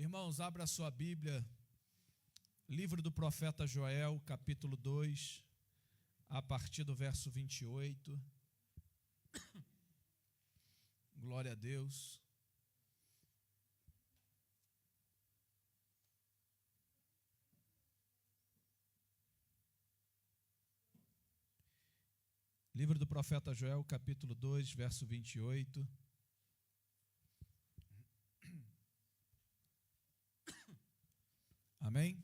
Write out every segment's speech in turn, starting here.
Irmãos, abra a sua Bíblia, livro do profeta Joel, capítulo 2, a partir do verso 28. Glória a Deus. Livro do profeta Joel, capítulo 2, verso 28. Amém?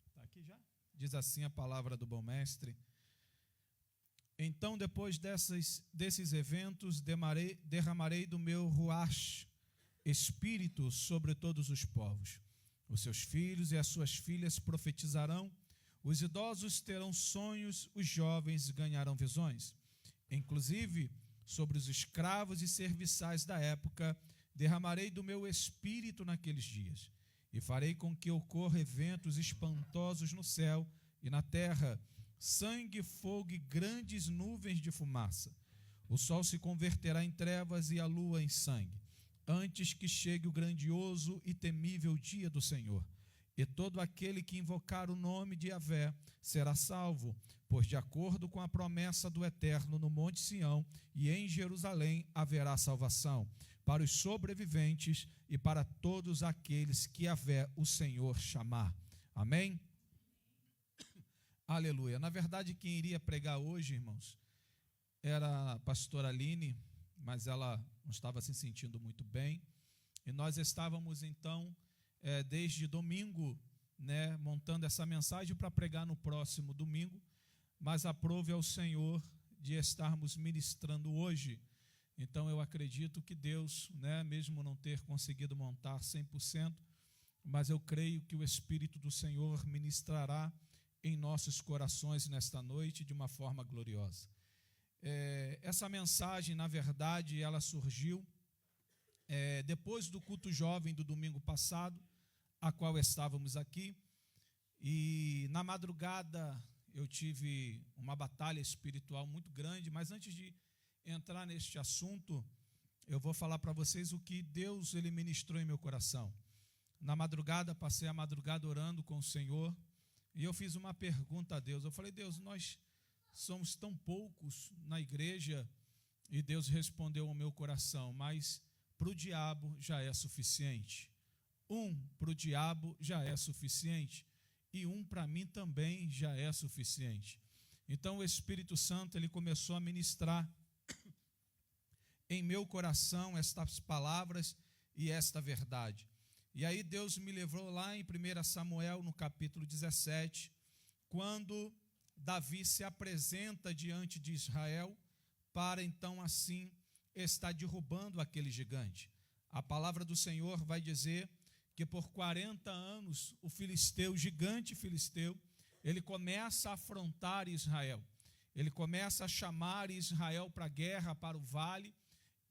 Está aqui já? Diz assim a palavra do bom mestre. Então, depois desses eventos, derramarei do meu ruach, espírito, sobre todos os povos. Os seus filhos e as suas filhas profetizarão, os idosos terão sonhos, os jovens ganharão visões. Inclusive, sobre os escravos e serviçais da época, derramarei do meu espírito naqueles dias. E farei com que ocorra eventos espantosos no céu e na terra, sangue, fogo e grandes nuvens de fumaça. O sol se converterá em trevas e a lua em sangue, antes que chegue o grandioso e temível dia do Senhor. E todo aquele que invocar o nome de Yahvé será salvo, pois de acordo com a promessa do Eterno no Monte Sião e em Jerusalém haverá salvação, para os sobreviventes e para todos aqueles que Yahvé, o Senhor, chamar. Amém? Aleluia. Na verdade, quem iria pregar hoje, irmãos, era a pastora Aline, mas ela não estava se sentindo muito bem. E nós estávamos, então, desde domingo, montando essa mensagem para pregar no próximo domingo, mas aprove ao Senhor de estarmos ministrando hoje. Então eu acredito que Deus, mesmo não ter conseguido montar 100%, mas eu creio que o Espírito do Senhor ministrará em nossos corações nesta noite de uma forma gloriosa. Essa mensagem, na verdade, ela surgiu depois do culto jovem do domingo passado, a qual estávamos aqui, e na madrugada eu tive uma batalha espiritual muito grande, mas antes de entrar neste assunto, eu vou falar para vocês o que Deus ele ministrou em meu coração. Na madrugada, passei a madrugada orando com o Senhor, e eu fiz uma pergunta a Deus. Eu falei: Deus, nós somos tão poucos na igreja, e Deus respondeu ao meu coração: mas para o diabo já é suficiente. Para o diabo já é suficiente, e para mim também já é suficiente. Então o Espírito Santo ele começou a ministrar em meu coração estas palavras e esta verdade. E aí Deus me levou lá em 1 Samuel, no capítulo 17, quando Davi se apresenta diante de Israel, para então assim estar derrubando aquele gigante. A palavra do Senhor vai dizer que por 40 anos o gigante filisteu, ele começa a afrontar Israel. Ele começa a chamar Israel para a guerra, para o vale,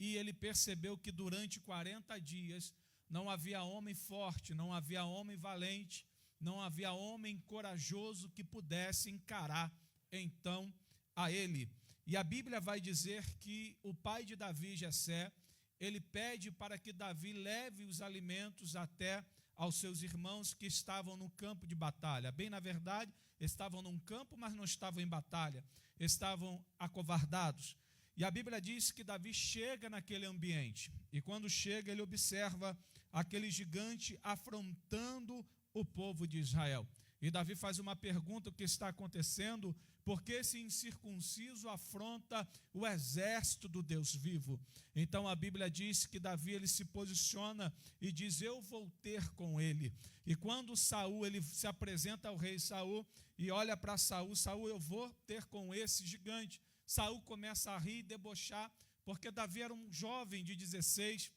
e ele percebeu que durante 40 dias não havia homem forte, não havia homem valente, não havia homem corajoso que pudesse encarar então a ele. E a Bíblia vai dizer que o pai de Davi, Jessé, ele pede para que Davi leve os alimentos até aos seus irmãos que estavam no campo de batalha. Bem, na verdade, estavam num campo, mas não estavam em batalha, estavam acovardados. E a Bíblia diz que Davi chega naquele ambiente, e quando chega ele observa aquele gigante afrontando o povo de Israel. E Davi faz uma pergunta: o que está acontecendo? Por que esse incircunciso afronta o exército do Deus vivo? Então a Bíblia diz que Davi ele se posiciona e diz: eu vou ter com ele. E quando Saul ele se apresenta ao rei Saul e olha para Saul: Saul, eu vou ter com esse gigante. Saul começa a rir e debochar, porque Davi era um jovem de 16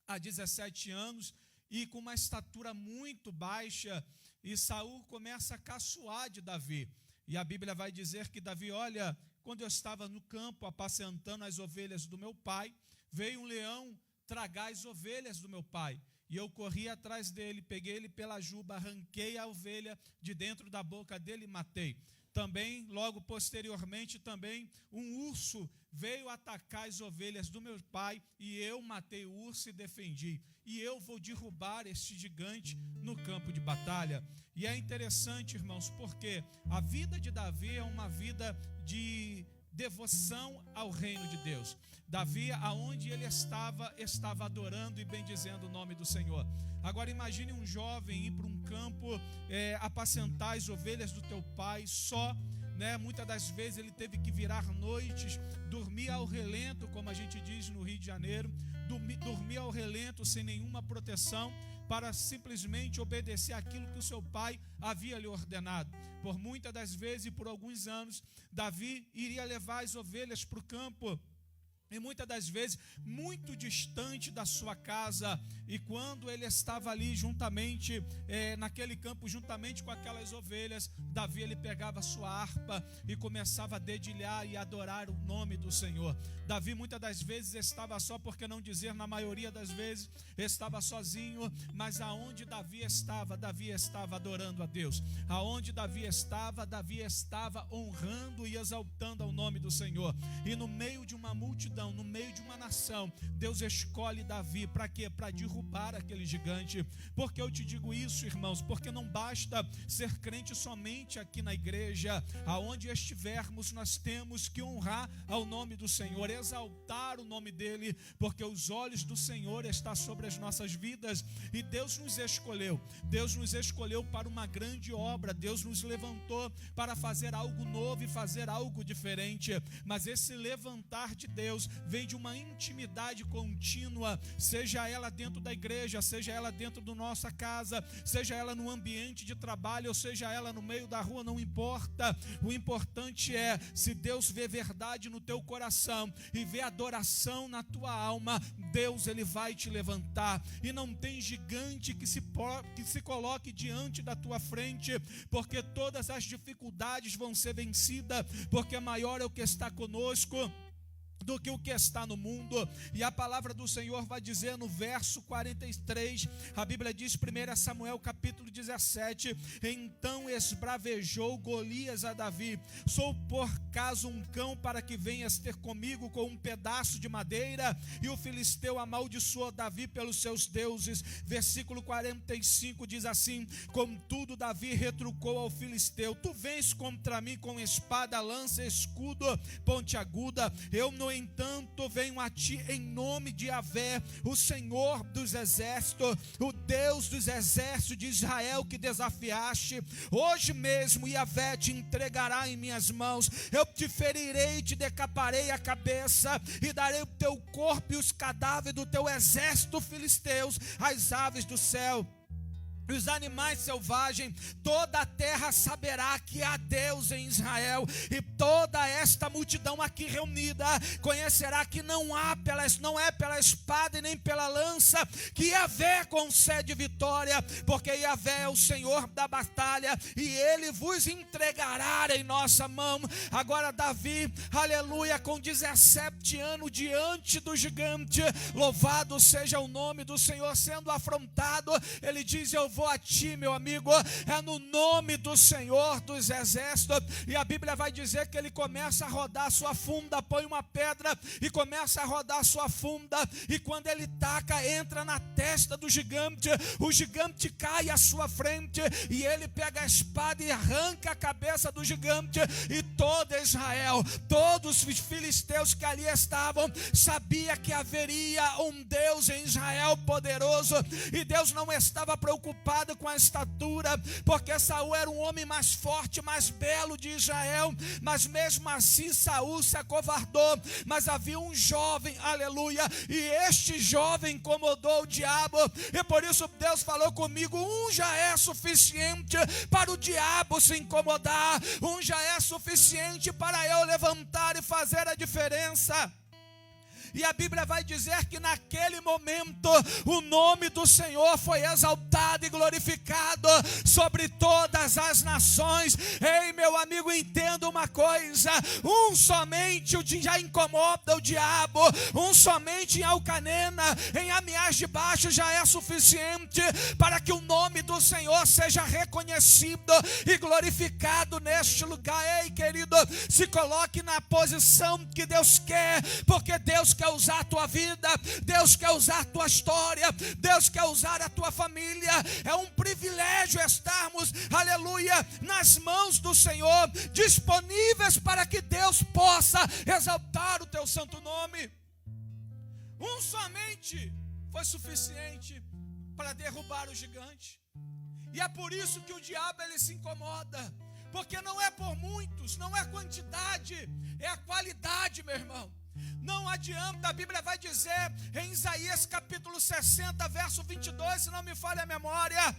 a 17 anos e com uma estatura muito baixa, e Saul começa a caçoar de Davi. E a Bíblia vai dizer que Davi: olha, quando eu estava no campo apacentando as ovelhas do meu pai, veio um leão tragar as ovelhas do meu pai, e eu corri atrás dele, peguei ele pela juba, arranquei a ovelha de dentro da boca dele e matei. Também, logo posteriormente, também um urso veio atacar as ovelhas do meu pai, e eu matei o urso e defendi, e eu vou derrubar este gigante no campo de batalha. E é interessante, irmãos, porque a vida de Davi é uma vida de devoção ao reino de Deus. Davi, aonde ele estava adorando e bendizendo o nome do Senhor. Agora imagine um jovem ir para um campo, apacentar as ovelhas do teu pai só, né? Muitas das vezes ele teve que virar noites, dormir ao relento, como a gente diz no Rio de Janeiro, dormir ao relento sem nenhuma proteção, para simplesmente obedecer aquilo que o seu pai havia lhe ordenado. Por muitas das vezes e por alguns anos, Davi iria levar as ovelhas para o campo, e muitas das vezes muito distante da sua casa, e quando ele estava ali juntamente, naquele campo, juntamente com aquelas ovelhas, Davi, ele pegava a sua harpa e começava a dedilhar e adorar o nome do Senhor. Davi muitas das vezes estava só, porque não dizer na maioria das vezes, estava sozinho, mas aonde Davi estava adorando a Deus. Aonde Davi estava honrando e exaltando ao nome do Senhor. E no meio de uma multidão, no meio de uma nação, Deus escolhe Davi, para quê? Para derrubar aquele gigante. Por que eu te digo isso, irmãos? Porque não basta ser crente somente aqui na igreja. Aonde estivermos, nós temos que honrar ao nome do Senhor, exaltar o nome dele, porque os olhos do Senhor estão sobre as nossas vidas, e Deus nos escolheu para uma grande obra. Deus nos levantou para fazer algo novo e fazer algo diferente. Mas esse levantar de Deus vem de uma intimidade contínua, seja ela dentro da igreja, seja ela dentro da nossa casa, seja ela no ambiente de trabalho, ou seja ela no meio da rua, não importa. O importante é, se Deus vê verdade no teu coração e vê adoração na tua alma, Deus, ele vai te levantar. E não tem gigante que se coloque diante da tua frente, porque todas as dificuldades vão ser vencidas, porque maior é o que está conosco do que o que está no mundo. E a palavra do Senhor vai dizer no verso 43, a Bíblia diz, 1 Samuel capítulo 17, então esbravejou Golias a Davi: sou por caso um cão para que venhas ter comigo com um pedaço de madeira? E o filisteu amaldiçoou Davi pelos seus deuses. Versículo 45 diz assim: contudo Davi retrucou ao filisteu: tu vens contra mim com espada, lança, escudo, pontiaguda. Eu, no entanto, venho a ti em nome de Yahvé, o Senhor dos exércitos, o Deus dos exércitos de Israel, que desafiaste. Hoje mesmo Yahvé te entregará em minhas mãos. Eu te ferirei, te decaparei a cabeça, e darei o teu corpo e os cadáveres do teu exército filisteus às aves do céu e os animais selvagens. Toda a terra saberá que há Deus em Israel, e toda esta multidão aqui reunida conhecerá que não é pela espada e nem pela lança que Yahvé concede vitória, porque Yahvé é o Senhor da batalha, e ele vos entregará em nossa mão. Agora Davi, aleluia, com 17 anos diante do gigante, louvado seja o nome do Senhor, sendo afrontado, ele diz: eu vou a ti, meu amigo, é no nome do Senhor dos exércitos. E a Bíblia vai dizer que ele começa a rodar a sua funda, põe uma pedra e começa a rodar a sua funda, e quando ele taca, entra na testa do gigante, o gigante cai à sua frente, e ele pega a espada e arranca a cabeça do gigante. E todo Israel, todos os filisteus que ali estavam, sabia que haveria um Deus em Israel poderoso, e Deus não estava preocupado com a estatura, porque Saul era um homem mais forte, mais belo de Israel, mas mesmo assim Saul se acovardou. Mas havia um jovem, aleluia, e este jovem incomodou o diabo, e por isso Deus falou comigo: um já é suficiente para o diabo se incomodar, um já é suficiente para eu levantar e fazer a diferença. E a Bíblia vai dizer que naquele momento o nome do Senhor foi exaltado e glorificado sobre todas as nações. Ei, meu amigo, entenda uma coisa: somente já incomoda o diabo, somente em Alcanena, em Amiás de Baixo, já é suficiente para que o nome do Senhor seja reconhecido e glorificado neste lugar. Ei, querido, se coloque na posição que Deus quer, porque Deus quer usar a tua vida, Deus quer usar a tua história, Deus quer usar a tua família. É um privilégio estarmos, aleluia, nas mãos do Senhor, disponíveis para que Deus possa exaltar o teu santo nome. Somente foi suficiente para derrubar o gigante. E é por isso que o diabo ele se incomoda, porque não é por muitos, não é quantidade, é a qualidade, meu irmão. Não adianta, a Bíblia vai dizer em Isaías capítulo 60, verso 22, se não me falha a memória: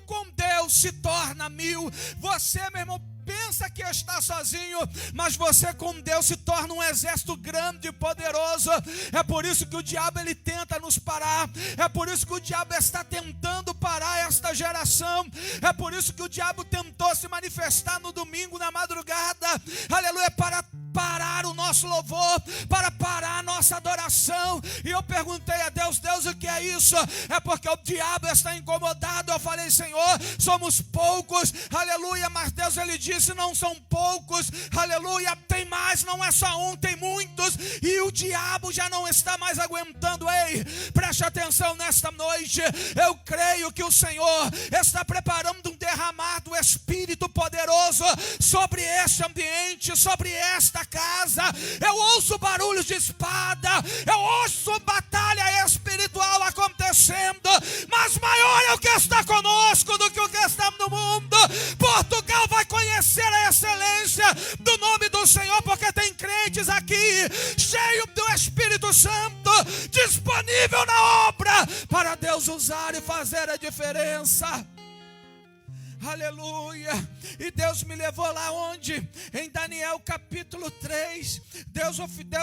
com Deus se torna 1000. Você, meu irmão, pensa que está sozinho, mas você com Deus se torna um exército grande e poderoso. É por isso que o diabo ele tenta nos parar, é por isso que o diabo está tentando parar esta geração, é por isso que o diabo tentou se manifestar no domingo na madrugada, aleluia, para parar o nosso louvor, para parar a nossa adoração. E eu perguntei a Deus: Deus, o que é isso? É porque o diabo está incomodado. Eu falei: Senhor, somos poucos, aleluia, mas Deus ele disse: não são poucos, aleluia, tem mais, não é só tem muitos, e o diabo já não está mais aguentando. Ei, preste atenção nesta noite, eu creio que o Senhor está preparando um derramar do Espírito poderoso sobre este ambiente, sobre esta casa. Eu ouço barulhos de espada, eu ouço batalha espiritual acontecendo, mas maior é o que está conosco do que o que está no mundo. Portugal vai conhecer a excelência do nome do Senhor, porque tem crentes aqui cheio do Espírito Santo, disponível na obra para Deus usar e fazer a diferença. Aleluia. E Deus me levou lá onde? Em Daniel capítulo 3. Deus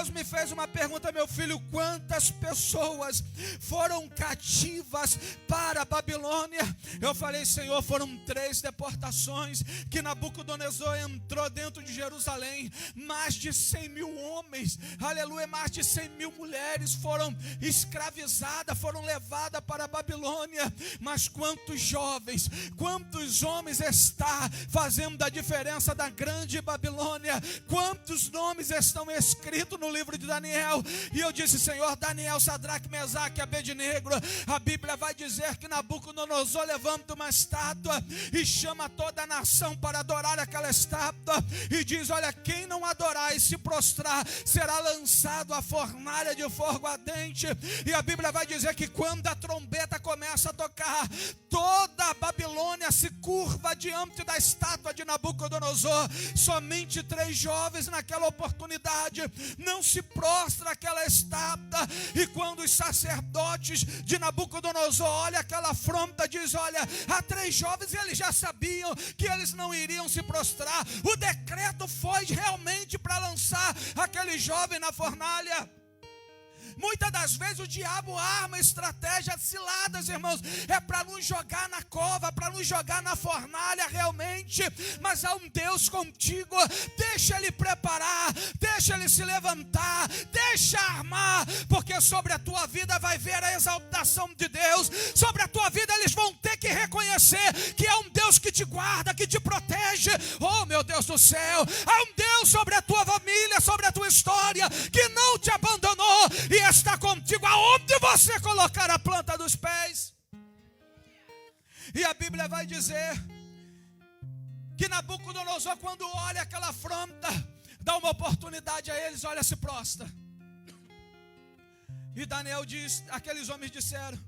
me fez uma pergunta: meu filho, quantas pessoas foram cativas para a Babilônia? Eu falei: Senhor, foram 3 deportações que Nabucodonosor entrou dentro de Jerusalém. Mais de 100.000 homens, aleluia, mais de 100.000 mulheres foram escravizadas, foram levadas para a Babilônia. Mas quantos jovens, quantos homens está fazendo a diferença da grande Babilônia? Quantos nomes estão escritos no livro de Daniel? E eu disse: Senhor, Daniel, Sadraque, Mesaque e Abednego, a Bíblia vai dizer que Nabucodonosor levanta uma estátua e chama toda a nação para adorar aquela estátua, e diz: olha, quem não adorar e se prostrar será lançado à fornalha de fogo ardente. E a Bíblia vai dizer que quando a trombeta começa a tocar, toda a Babilônia se curva diante da estátua de Nabucodonosor. Somente 3 jovens naquela oportunidade não se prostra aquela estátua. E quando os sacerdotes de Nabucodonosor olham aquela afronta, diz: olha, há 3 jovens, e eles já sabiam que eles não iriam se prostrar. O decreto foi realmente para lançar aquele jovem na fornalha. Muitas das vezes o diabo arma estratégias ciladas, irmãos, é para nos jogar na cova, para nos jogar na fornalha realmente. Mas há um Deus contigo. Deixa ele preparar, deixa ele se levantar, deixa armar, porque sobre a tua vida vai ver a exaltação de Deus. Sobre a tua vida eles vão ter que reconhecer que é um Deus que te guarda, que te protege. Oh, meu Deus do céu, há um Deus sobre a tua família, sobre a tua história, que não te abandonou e está contigo aonde você colocar a planta dos pés. E a Bíblia vai dizer que Nabucodonosor, quando olha aquela afronta, dá uma oportunidade a eles: olha, se prostra. E Daniel diz, aqueles homens disseram,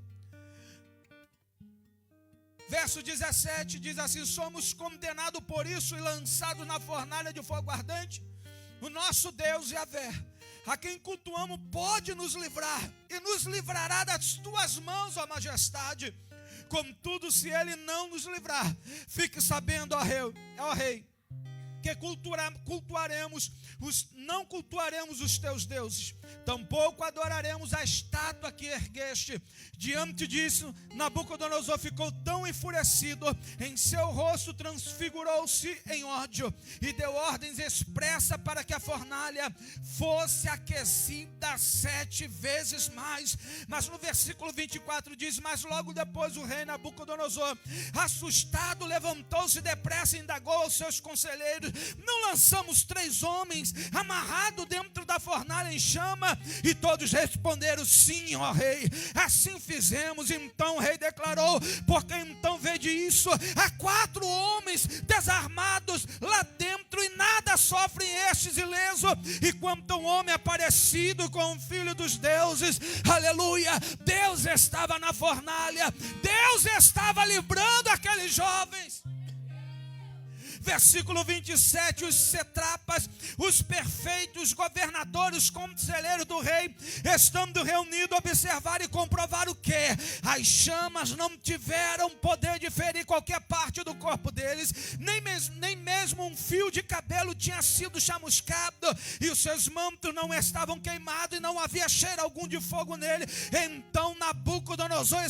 verso 17 diz assim: somos condenados por isso e lançados na fornalha de fogo ardente. O nosso Deus Yahvé, a quem cultuamos, pode nos livrar e nos livrará das tuas mãos, ó majestade. Contudo, se ele não nos livrar, fique sabendo, ó rei, porque não cultuaremos os teus deuses, tampouco adoraremos a estátua que ergueste. Diante disso, Nabucodonosor ficou tão enfurecido, em seu rosto transfigurou-se em ódio, e deu ordens expressas para que a fornalha fosse aquecida 7 vezes mais. Mas no versículo 24 diz: mas logo depois o rei Nabucodonosor, assustado, levantou-se depressa e indagou aos seus conselheiros: não lançamos 3 homens amarrados dentro da fornalha em chama? E todos responderam: sim, ó rei, assim fizemos. Então o rei declarou: porque então vede isso, há 4 homens desarmados lá dentro, e nada sofrem estes ilesos, e quanto um homem é parecido com o filho dos deuses. Aleluia! Deus estava na fornalha, Deus estava livrando aqueles jovens. Versículo 27, os satrapas, os perfeitos governadores, conselheiros do rei, estando reunidos, observaram e comprovaram que as chamas não tiveram poder de ferir qualquer parte do corpo deles, nem mesmo um fio de cabelo tinha sido chamuscado, e os seus mantos não estavam queimados, e não havia cheiro algum de fogo nele. Então Nabucodonosor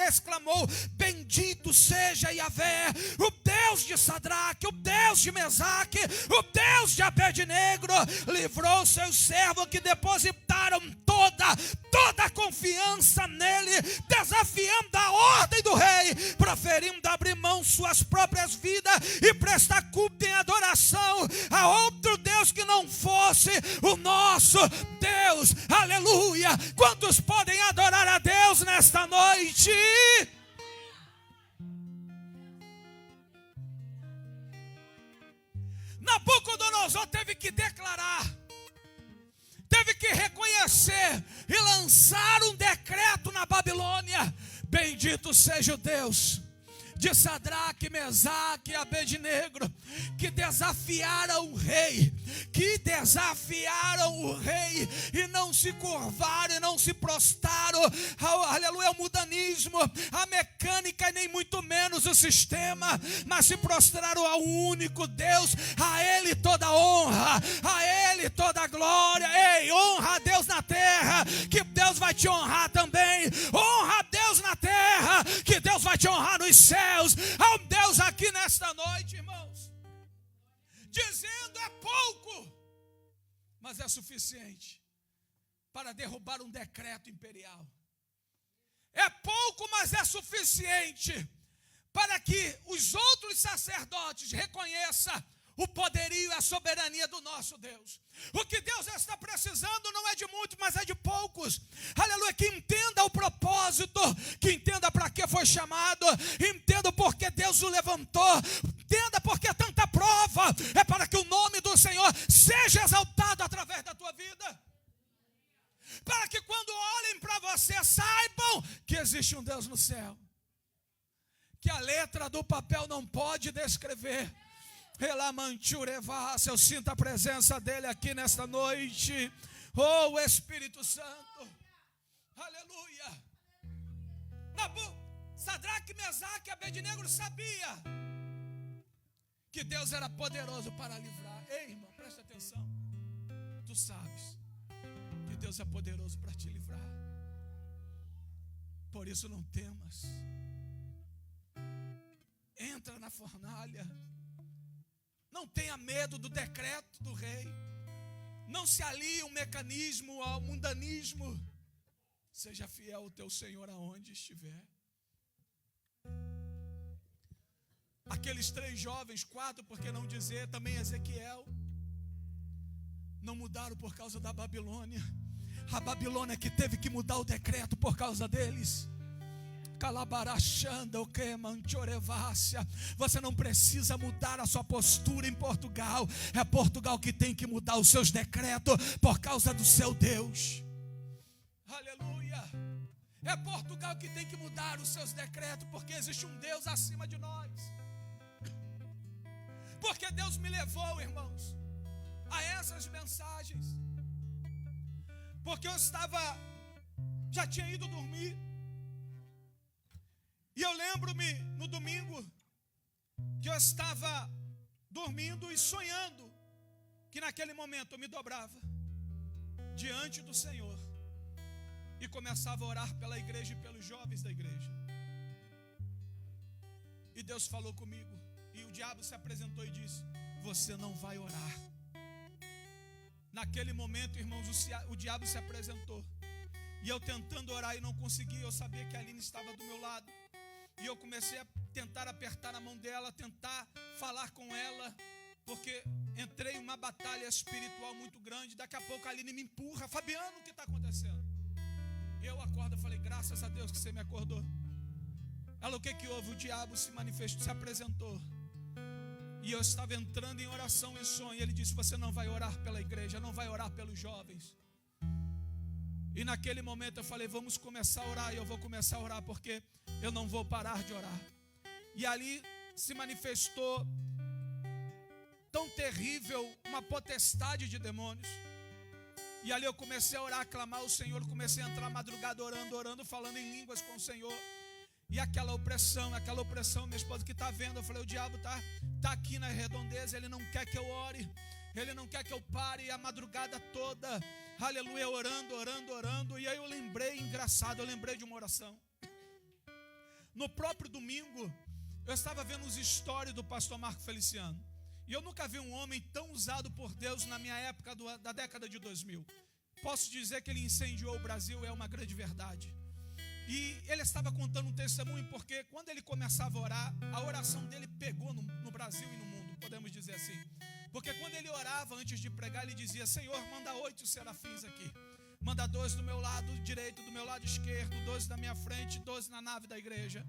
exclamou: bendito seja Yahvé, o Deus de Sadraque, o Deus de Mesaque, o Deus de Abednego, livrou seus servos que depositaram toda a confiança nele, desafiando a ordem do rei, proferindo abrir mão suas próprias vidas e prestar culto em adoração a outro Deus que não fosse o nosso Deus. Aleluia! Quantos podem adorar a Deus nesta noite? Nabucodonosor teve que declarar, teve que reconhecer e lançar um decreto na Babilônia: bendito seja o Deus de Sadraque, Mesaque e Abednego, que desafiaram o rei, e não se curvaram e não se prostraram, aleluia, ao mundanismo, à mecânica, nem muito menos o sistema, mas se prostraram ao único Deus. A Ele toda honra, a Ele toda glória. Ei, honra a Deus na terra, que Deus vai te honrar também. Honra a Deus na terra, que Deus vai te honrar nos céus. Há um Deus aqui nesta noite, irmãos, dizendo: é pouco, mas é suficiente para derrubar um decreto imperial. É pouco, mas é suficiente para que os outros sacerdotes reconheçam o poderio e a soberania do nosso Deus. O que Deus está precisando não é de muitos, mas é de poucos. Aleluia, que entenda o propósito, que entenda para que foi chamado, entenda por que Deus o levantou, entenda por que tanta prova. É para que o nome do Senhor seja exaltado através da tua vida. Para que quando olhem para você, saibam que existe um Deus no céu, que a letra do papel não pode descrever. Eu sinto a presença dele aqui nesta noite. Oh, Espírito Santo, aleluia. Sadraque, Mesaque e Abednego sabia que Deus era poderoso para livrar. Ei, irmão, presta atenção. Tu sabes que Deus é poderoso para te livrar. Por isso não temas. Entra na fornalha. Não tenha medo do decreto do rei. Não se alie um mecanismo ao mundanismo. Seja fiel ao teu Senhor aonde estiver. Aqueles 3 jovens, 4, por que não dizer, também Ezequiel, não mudaram por causa da Babilônia. A Babilônia que teve que mudar o decreto por causa deles. Você não precisa mudar a sua postura em Portugal. É Portugal que tem que mudar os seus decretos por causa do seu Deus. Aleluia. É Portugal que tem que mudar os seus decretos, porque existe um Deus acima de nós. Porque Deus me levou, irmãos, a essas mensagens, porque eu já tinha ido dormir. E eu lembro-me no domingo que eu estava dormindo e sonhando que naquele momento eu me dobrava diante do Senhor e começava a orar pela igreja e pelos jovens da igreja. E Deus falou comigo, e o diabo se apresentou e disse: você não vai orar. Naquele momento, irmãos, o diabo se apresentou, e eu tentando orar e não conseguia. Eu sabia que a Aline estava do meu lado, e eu comecei a tentar apertar a mão dela, tentar falar com ela, porque entrei em uma batalha espiritual muito grande. Daqui a pouco a Aline me empurra: Fabiano, o que está acontecendo? Eu acordo, eu falei: graças a Deus que você me acordou. Ela: o que houve? O diabo se manifestou, se apresentou, e eu estava entrando em oração, em sonho. Ele disse: você não vai orar pela igreja, não vai orar pelos jovens. E naquele momento eu falei: vamos começar a orar. E eu vou começar a orar, porque eu não vou parar de orar. E ali se manifestou tão terrível uma potestade de demônios. E ali eu comecei a orar, a clamar ao Senhor. Comecei a entrar madrugada orando, falando em línguas com o Senhor. E aquela opressão, minha esposa que está vendo, eu falei: o diabo está aqui na redondeza, ele não quer que eu ore, ele não quer que eu pare a madrugada toda, aleluia, orando. E aí eu lembrei, engraçado, eu lembrei de uma oração. No próprio domingo, eu estava vendo os stories do pastor Marco Feliciano, e eu nunca vi um homem tão usado por Deus na minha época da década de 2000. Posso dizer que ele incendiou o Brasil, é uma grande verdade. E ele estava contando um testemunho, porque quando ele começava a orar, a oração dele pegou no Brasil e no mundo, podemos dizer assim. Porque quando ele orava antes de pregar, ele dizia: Senhor, manda 8 serafins aqui. Manda 12 do meu lado direito, do meu lado esquerdo, 12 na minha frente, 12 na nave da igreja.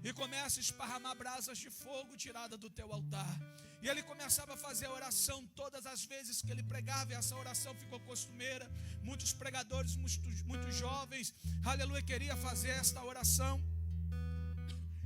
E começa a esparramar brasas de fogo tirada do teu altar. E ele começava a fazer a oração todas as vezes que ele pregava, e essa oração ficou costumeira. Muitos pregadores, muitos jovens, aleluia, queria fazer esta oração.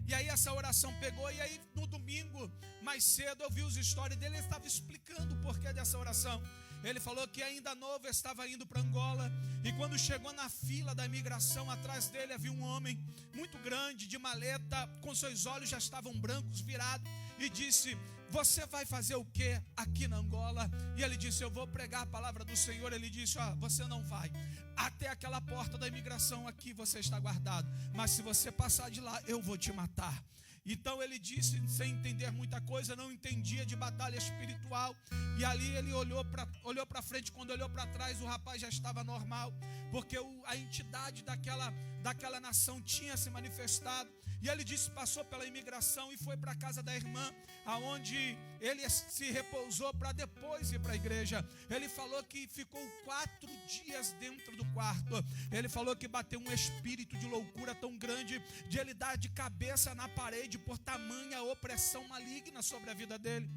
E aí essa oração pegou, e aí no domingo, mais cedo, eu vi os stories dele, ele estava explicando o porquê dessa oração. Ele falou que ainda novo estava indo para Angola, e quando chegou na fila da imigração, atrás dele havia um homem muito grande, de maleta, com seus olhos já estavam brancos, virados, e disse: você vai fazer o que aqui na Angola? E ele disse: eu vou pregar a palavra do Senhor. Ele disse: você não vai, até aquela porta da imigração aqui você está guardado, mas se você passar de lá, eu vou te matar. Então ele disse, sem entender muita coisa, não entendia de batalha espiritual. E ali ele olhou para frente. Quando olhou para trás, o rapaz já estava normal, porque a entidade daquela nação tinha se manifestado. E ele disse, passou pela imigração e foi para a casa da irmã, aonde ele se repousou para depois ir para a igreja. Ele falou que ficou 4 dias dentro do quarto. Ele falou que bateu um espírito de loucura tão grande, de ele dar de cabeça na parede por tamanha opressão maligna sobre a vida dele.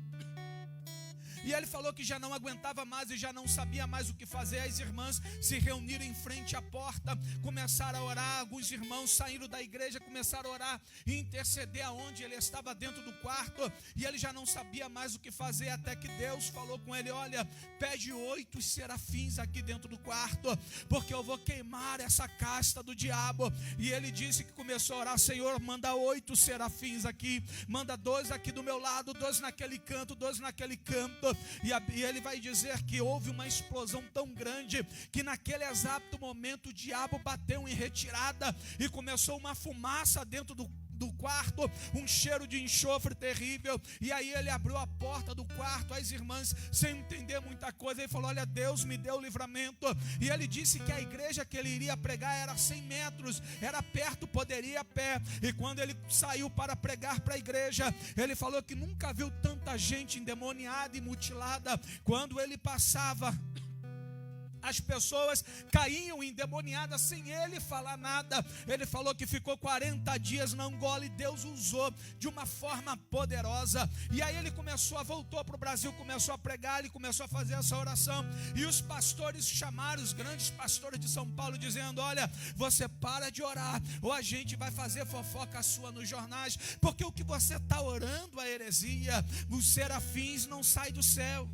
E ele falou que já não aguentava mais e já não sabia mais o que fazer. As irmãs se reuniram em frente à porta, começaram a orar. Alguns irmãos saíram da igreja, começaram a orar e interceder aonde ele estava, dentro do quarto. E ele já não sabia mais o que fazer, até que Deus falou com ele: olha, pede 8 serafins aqui dentro do quarto, porque eu vou queimar essa casta do diabo. E ele disse que começou a orar: Senhor, manda 8 serafins aqui, manda 12 aqui do meu lado, 12 naquele canto, 12 naquele canto. E ele vai dizer que houve uma explosão tão grande, que naquele exato momento o diabo bateu em retirada, e começou uma fumaça dentro do quarto, um cheiro de enxofre terrível. E aí ele abriu a porta do quarto, as irmãs, sem entender muita coisa, ele falou: olha, Deus me deu livramento. E ele disse que a igreja que ele iria pregar era 100 metros, era perto, poderia ir a pé. E quando ele saiu para pregar para a igreja, ele falou que nunca viu tanta gente endemoniada e mutilada. Quando ele passava, as pessoas caíam endemoniadas sem ele falar nada. Ele falou que ficou 40 dias na Angola e Deus usou de uma forma poderosa. E aí ele voltou para o Brasil, começou a pregar, ele começou a fazer essa oração. E os pastores chamaram, os grandes pastores de São Paulo, dizendo: olha, você para de orar, ou a gente vai fazer fofoca sua nos jornais, porque o que você está orando é heresia. Os serafins não saem do céu,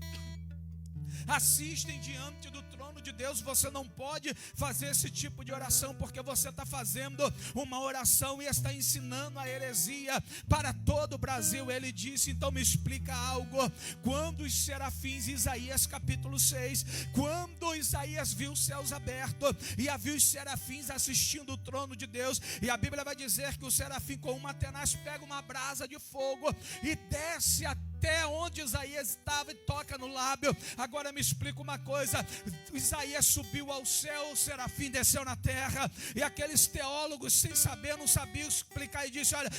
assistem diante do trono trono de Deus, você não pode fazer esse tipo de oração, porque você está fazendo uma oração e está ensinando a heresia para todo o Brasil. Ele disse, então me explica algo. Quando os serafins, Isaías capítulo 6, quando Isaías viu os céus abertos e viu os serafins assistindo o trono de Deus, e a Bíblia vai dizer que o serafim com uma tenaz pega uma brasa de fogo e desce até onde Isaías estava e toca no lábio. Agora me explica uma coisa: Isaías subiu ao céu, o serafim desceu na terra, e aqueles teólogos sem saber, não sabiam explicar, e disse, olha,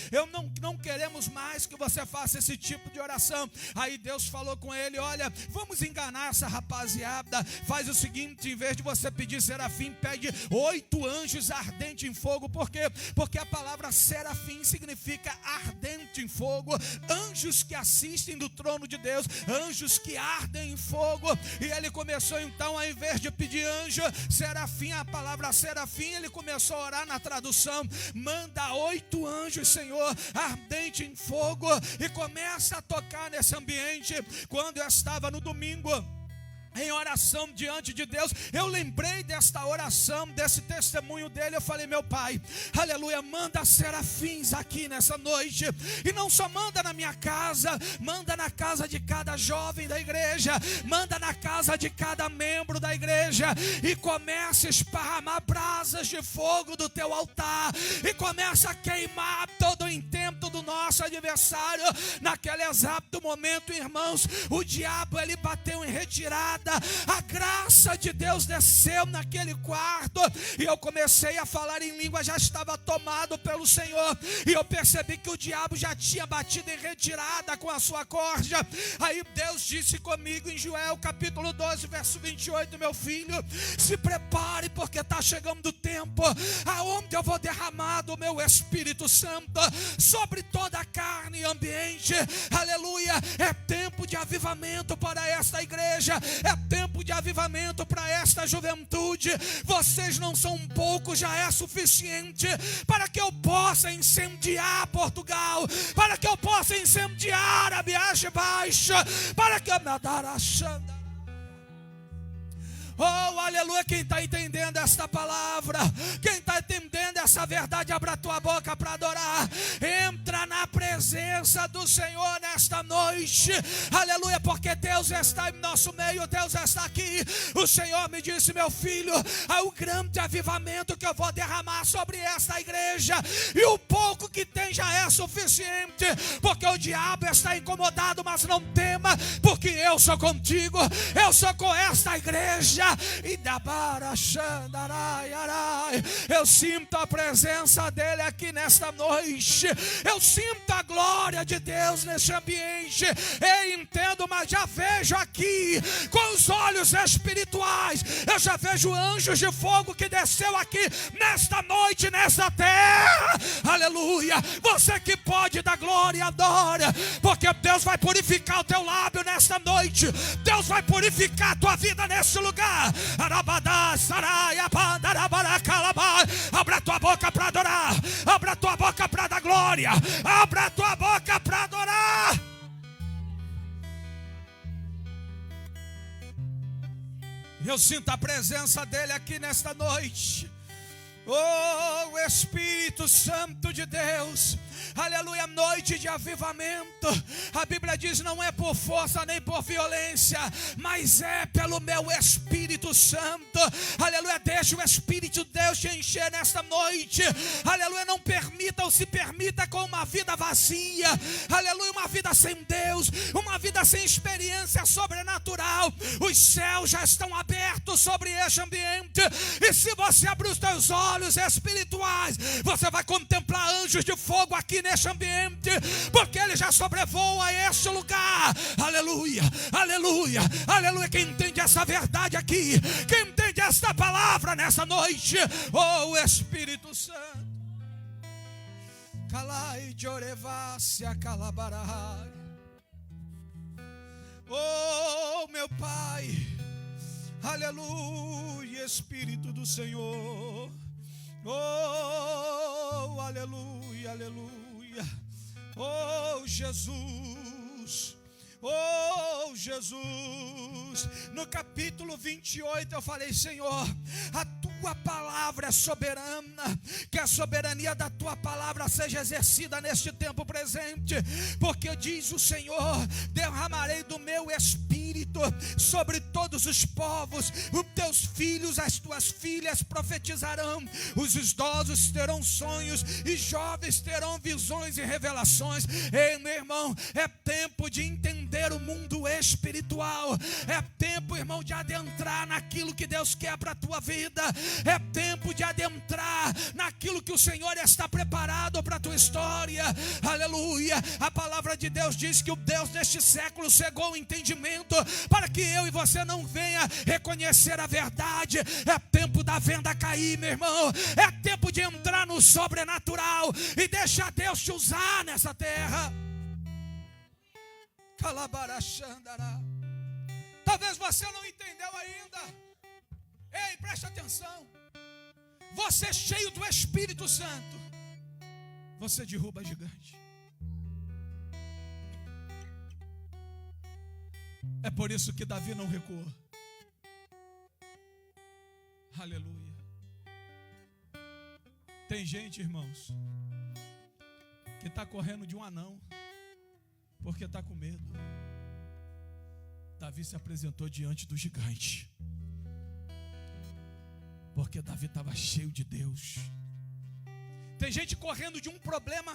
não queremos mais que você faça esse tipo de oração. Aí Deus falou com ele, olha, vamos enganar essa rapaziada, faz o seguinte, em vez de você pedir serafim, pede 8 anjos ardentes em fogo. Por quê? Porque a palavra serafim significa ardente em fogo, anjos que assistem do trono de Deus, anjos que ardem em fogo. E ele começou então, ao invés de pedir anjo, serafim, a palavra serafim, ele começou a orar na tradução, manda 8 anjos, Senhor, ardente em fogo, e começa a tocar nesse ambiente. Quando eu estava no domingo em oração diante de Deus, eu lembrei desta oração, desse testemunho dele. Eu falei, meu Pai, aleluia, manda serafins aqui nessa noite, e não só manda na minha casa, manda na casa de cada jovem da igreja, manda na casa de cada membro da igreja, e começa a esparramar brasas de fogo do teu altar, e começa a queimar todo o intento do nosso adversário. Naquele exato momento, irmãos, o diabo ele bateu em retirada, a graça de Deus desceu naquele quarto, e eu comecei a falar em língua, já estava tomado pelo Senhor, e eu percebi que o diabo já tinha batido em retirada com a sua corda. Aí Deus disse comigo em Joel capítulo 12, verso 28, meu filho, se prepare, porque está chegando o tempo aonde eu vou derramar do meu Espírito Santo sobre toda a carne e ambiente. Aleluia, é tempo de avivamento para esta igreja, é tempo de avivamento para esta juventude. Vocês não são um pouco, já é suficiente para que eu possa incendiar Portugal, para que eu possa incendiar a Biagem Baixa, para que eu me dar a Xanda. Oh, aleluia, quem está entendendo esta palavra, quem está entendendo essa verdade, abra a tua boca para adorar. Entra na presença do Senhor nesta noite, aleluia, porque Deus está em nosso meio, Deus está aqui. O Senhor me disse, meu filho, há um grande avivamento que eu vou derramar sobre esta igreja, e o pouco que tem já é suficiente, porque o diabo está incomodado, mas não tema, porque eu sou contigo, eu sou com esta igreja. E da bara xandarai, eu sinto a presença dele aqui nesta noite, eu sinto a glória de Deus neste ambiente. Eu entendo, mas já vejo aqui com os olhos espirituais, eu já vejo anjos de fogo que desceu aqui nesta noite, nesta terra. Aleluia, você que pode dar glória, adora, porque Deus vai purificar o teu lábio nesta noite, Deus vai purificar a tua vida neste lugar. Abra a tua boca para adorar, abra a tua boca para dar glória, abra a tua boca para adorar. Eu sinto a presença dele aqui nesta noite. Oh, Espírito Santo de Deus, aleluia, noite de avivamento. A Bíblia diz, não é por força nem por violência, mas é pelo meu Espírito Santo. Aleluia, deixa o Espírito de Deus te encher nesta noite. Aleluia, não permita ou se permita com uma vida vazia. Aleluia, uma vida sem Deus, uma vida sem experiência sobrenatural. Os céus já estão abertos sobre este ambiente, e se você abrir os teus olhos espirituais, você vai contemplar anjos de fogo aqui neste ambiente, porque ele já sobrevoa a este lugar. Aleluia, aleluia, aleluia. Quem entende essa verdade aqui, quem entende esta palavra nessa noite, oh Espírito Santo, calai de orevácia calabarai. Oh meu Pai, aleluia, Espírito do Senhor. Oh, aleluia, aleluia. Oh, Jesus. Oh, Jesus, no capítulo 28 eu falei: Senhor, a tua palavra é soberana, que a soberania da tua palavra seja exercida neste tempo presente, porque diz o Senhor: derramarei do meu espírito sobre todos os povos, os teus filhos, as tuas filhas profetizarão, os idosos terão sonhos e jovens terão visões e revelações. Ei, meu irmão, é tempo de entender o mundo espiritual, é tempo, irmão, de adentrar naquilo que Deus quer para a tua vida, é tempo de adentrar naquilo que o Senhor está preparado para a tua história. Aleluia. A palavra de Deus diz que o Deus deste século cegou o entendimento para que eu e você não venha reconhecer a verdade. É tempo da venda cair, meu irmão, é tempo de entrar no sobrenatural e deixar Deus te usar nessa terra. Talvez você não entendeu ainda. Ei, preste atenção. Você cheio do Espírito Santo, você derruba gigante. É por isso que Davi não recuou. Aleluia. Tem gente, irmãos, que está correndo de um anão porque está com medo. Davi se apresentou diante do gigante porque Davi estava cheio de Deus. Tem gente correndo de um problema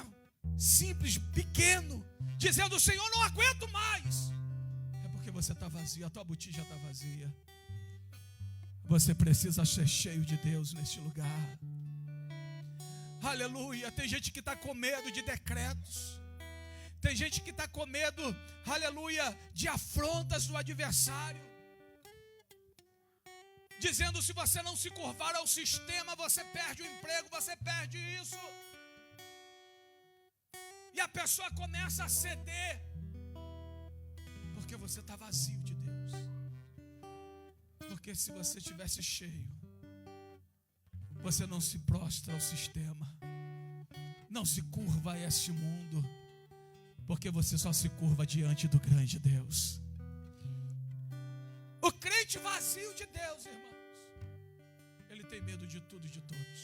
simples, pequeno, dizendo: Senhor, não aguento mais. É porque você está vazio, a tua botija está vazia. Você precisa ser cheio de Deus neste lugar. Aleluia. Tem gente que está com medo de decretos. Tem gente que está com medo, aleluia, de afrontas do adversário, dizendo: se você não se curvar ao sistema, você perde o emprego, você perde isso. E a pessoa começa a ceder, porque você está vazio de Deus. Porque se você estivesse cheio, você não se prostra ao sistema, não se curva a este mundo, porque você só se curva diante do grande Deus. O crente vazio de Deus, irmãos, ele tem medo de tudo e de todos.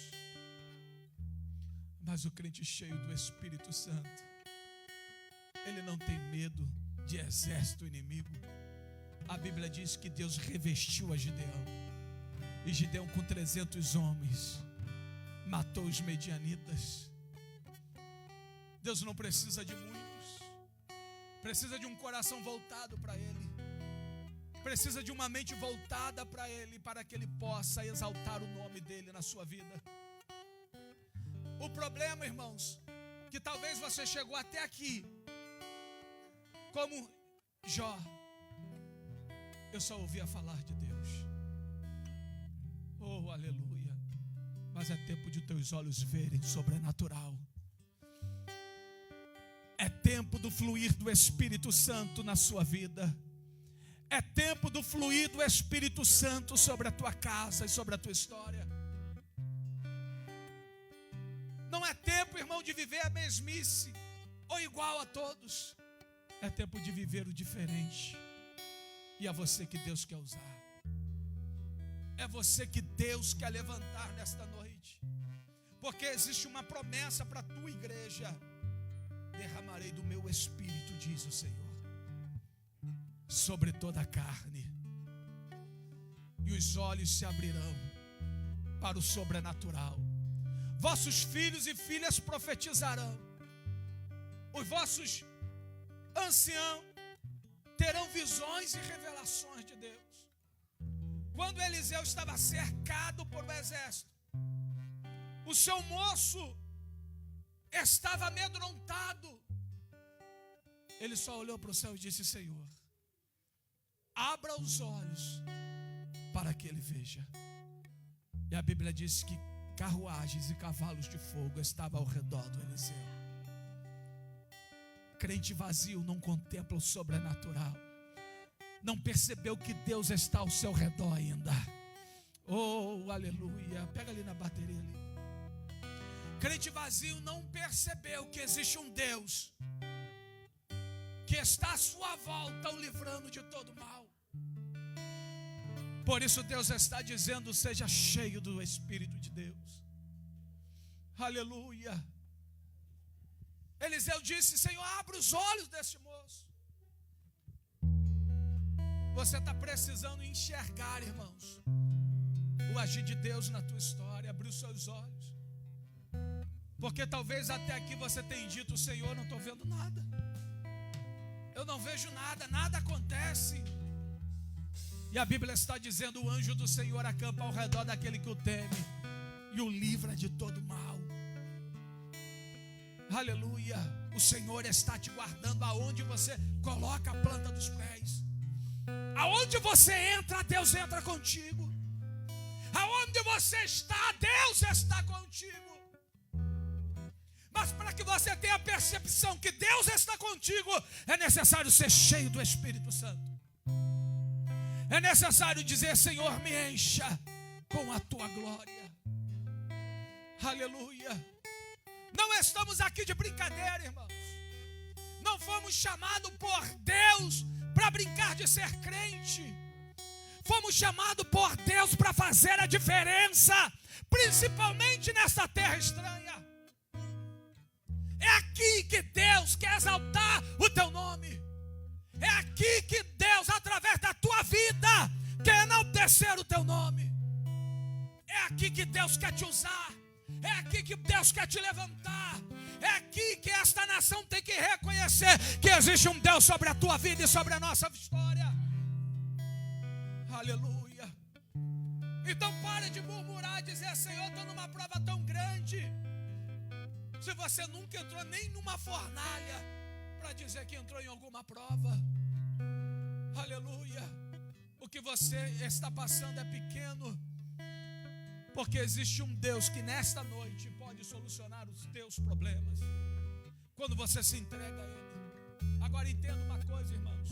Mas o crente cheio do Espírito Santo, ele não tem medo de exército inimigo. A Bíblia diz que Deus revestiu a Gideão, e Gideão, com 300 homens, matou os medianitas. Deus não precisa de muitos, precisa de um coração voltado para Ele, precisa de uma mente voltada para Ele, para que Ele possa exaltar o nome dEle na sua vida. O problema, irmãos, que talvez você chegou até aqui como Jó: eu só ouvia falar de Deus. Oh, aleluia. Mas é tempo de teus olhos verem sobrenatural. É tempo do fluir do Espírito Santo na sua vida. É tempo do fluir do Espírito Santo sobre a tua casa e sobre a tua história. Não é tempo, irmão, de viver a mesmice ou igual a todos. É tempo de viver o diferente. E é você que Deus quer usar. É você que Deus quer levantar nesta noite. Porque existe uma promessa para a tua igreja: derramarei do meu Espírito, diz o Senhor, sobre toda a carne, e os olhos se abrirão para o sobrenatural. Vossos filhos e filhas profetizarão, os vossos anciãos terão visões e revelações de Deus. Quando Eliseu estava cercado por um exército, o seu moço estava amedrontado. Ele só olhou para o céu e disse: Senhor, abra os olhos para que ele veja. E a Bíblia diz que carruagens e cavalos de fogo estavam ao redor do Eliseu. Crente vazio não contempla o sobrenatural, não percebeu que Deus está ao seu redor ainda. Oh, aleluia. Pega ali na bateria ali. Crente vazio não percebeu que existe um Deus que está à sua volta, o livrando de todo mal. Por isso Deus está dizendo: seja cheio do Espírito de Deus. Aleluia. Eliseu disse: Senhor, abre os olhos deste moço. Você está precisando enxergar, irmãos, o agir de Deus na tua história. Abrir os seus olhos. Porque talvez até aqui você tenha dito: Senhor, não estou vendo nada. Eu não vejo nada, nada acontece. E a Bíblia está dizendo: o anjo do Senhor acampa ao redor daquele que o teme e o livra de todo mal. Aleluia. O Senhor está te guardando aonde você coloca a planta dos pés. Aonde você entra, Deus entra contigo. Aonde você está, Deus está contigo. Mas para que você tenha a percepção que Deus está contigo, é necessário ser cheio do Espírito Santo. É necessário dizer: Senhor, me encha com a tua glória. Aleluia. Não estamos aqui de brincadeira, irmãos. Não fomos chamados por Deus para brincar de ser crente. Fomos chamados por Deus para fazer a diferença, principalmente nessa terra estranha. É aqui que Deus quer exaltar o teu nome. É aqui que Deus, através da tua vida, quer enaltecer o teu nome. É aqui que Deus quer te usar. É aqui que Deus quer te levantar. É aqui que esta nação tem que reconhecer que existe um Deus sobre a tua vida e sobre a nossa história. Aleluia. Então pare de murmurar e dizer: Senhor, estou numa prova tão grande. Se você nunca entrou nem numa fornalha para dizer que entrou em alguma prova. Aleluia. O que você está passando é pequeno, porque existe um Deus que nesta noite pode solucionar os teus problemas, quando você se entrega a Ele. Agora entenda uma coisa, irmãos.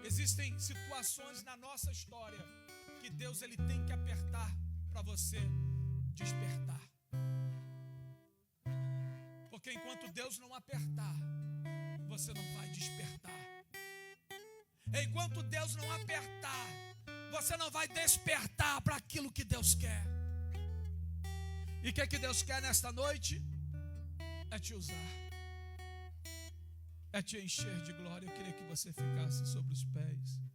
Existem situações na nossa história que Deus ele tem que apertar para você despertar. Porque enquanto Deus não apertar, você não vai despertar. Enquanto Deus não apertar, você não vai despertar para aquilo que Deus quer. E o que Deus quer nesta noite? É te usar. É te encher de glória. Eu queria que você ficasse sobre os pés.